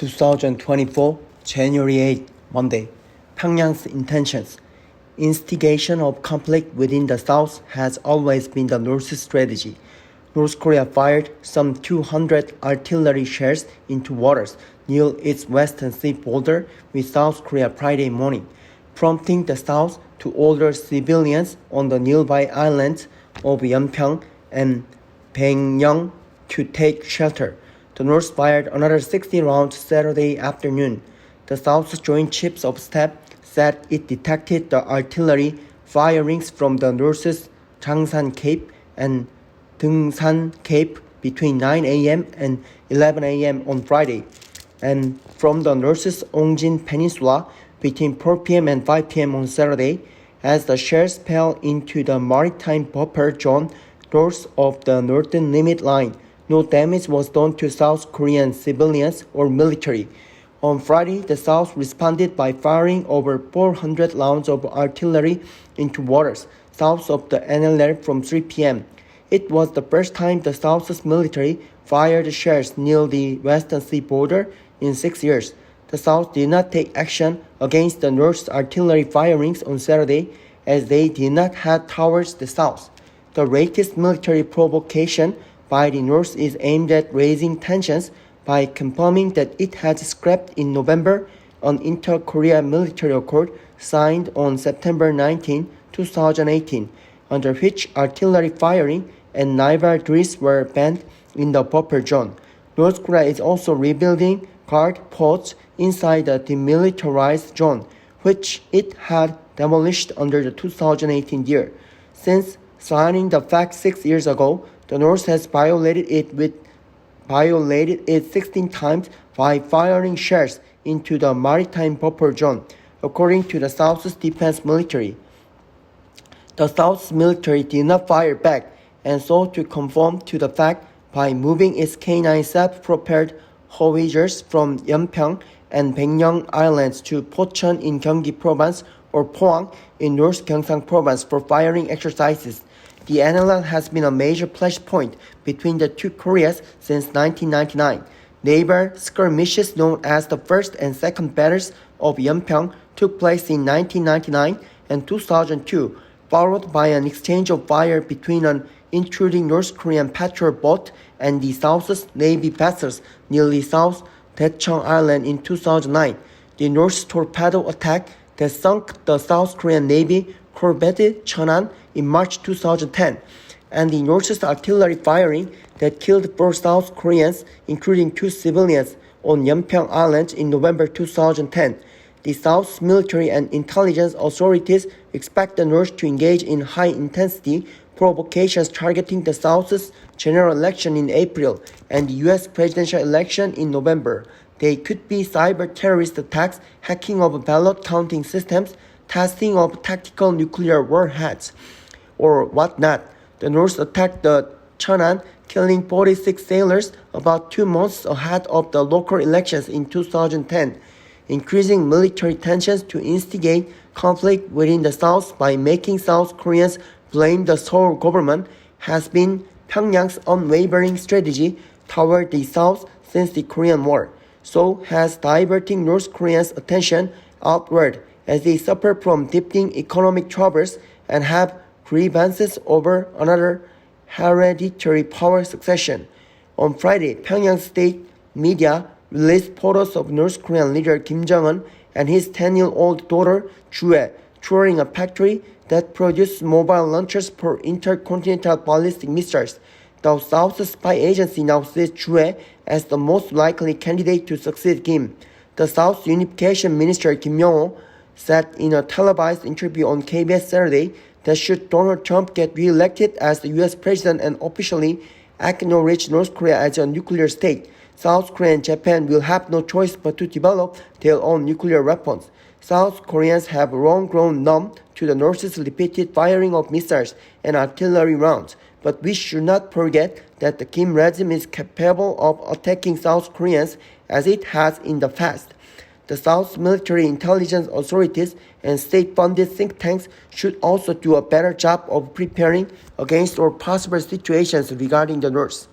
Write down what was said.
2024, January 8, Monday. Pyongyang's intentions. Instigation of conflict within the South has always been the North's strategy. North Korea fired some 200 artillery shells into waters near its western sea border with South Korea Friday morning, prompting the South to order civilians on the nearby islands of Yeonpyeong and Pyongyang to take shelter. The North fired another 60 rounds Saturday afternoon. The South's Joint Chiefs of Staff said it detected the artillery firings from the North's Changsan Cape and Dungsan Cape between 9 a.m. and 11 a.m. on Friday, and from the North's Ongjin Peninsula between 4 p.m. and 5 p.m. on Saturday, as the shells fell into the maritime buffer zone north of the northern limit line. No damage was done to South Korean civilians or military. On Friday, the South responded by firing over 400 rounds of artillery into waters south of the NLL from 3 p.m. It was the first time the South's military fired shells near the western sea border in 6 years. The South did not take action against the North's artillery firings on Saturday, as they did not head towards the South. The latest military provocation by the North is aimed at raising tensions by confirming that it had scrapped in November an inter-Korea military accord signed on September 19, 2018, under which artillery firing and naval drills were banned in the buffer zone. North Korea is also rebuilding guard posts inside the demilitarized zone, which it had demolished under the 2018 year. Since signing the pact 6 years ago, the North has violated it 16 times by firing shells into the maritime buffer zone, according to the South's defense military. The South's military did not fire back and sought to conform to the fact by moving its K-9 self-propelled Howitsers from Yeonpyeong and Pyongyang Islands to Pocheon in Gyeonggi Province or Pohang in North Gyeongsang Province for firing exercises. The NLL has been a major flashpoint between the two Koreas since 1999. Naval skirmishes known as the First and Second Battles of Yeonpyeong took place in 1999 and 2002, followed by an exchange of fire between an intruding North Korean patrol boat and the South's Navy vessels near the South Daecheon Island in 2009. The North's torpedo attack that sunk the South Korean Navy corvette Cheonan in March 2010, and the North's artillery firing that killed 4 South Koreans, including 2 civilians, on Yeonpyeong Island in November 2010. The South's military and intelligence authorities expect the North to engage in high-intensity provocations targeting the South's general election in April and the U.S. presidential election in November. They could be cyber-terrorist attacks, hacking of ballot counting systems, testing of tactical nuclear warheads, or whatnot. The North attacked the Cheonan, killing 46 sailors about 2 months ahead of the local elections in 2010, increasing military tensions to instigate conflict within the South by making South Koreans blame the Seoul government has been Pyongyang's unwavering strategy toward the South since the Korean War. So has diverting North Koreans' attention outward as they suffer from deepening economic troubles and have grievances over another hereditary power succession. On Friday, Pyongyang state media released photos of North Korean leader Kim Jong-un and his 10-year-old daughter Jue touring a factory that produced mobile launchers for intercontinental ballistic missiles. The South's spy agency now sees Jue as the most likely candidate to succeed Kim. The South's Unification Minister Kim Yong-ho said in a televised interview on KBS Saturday that should Donald Trump get re-elected as the U.S. president and officially acknowledge North Korea as a nuclear state, South Korea and Japan will have no choice but to develop their own nuclear weapons. South Koreans have long grown numb to the North's repeated firing of missiles and artillery rounds, but we should not forget that the Kim regime is capable of attacking South Koreans as it has in the past. The South's military intelligence authorities and state-funded think tanks should also do a better job of preparing against all possible situations regarding the North.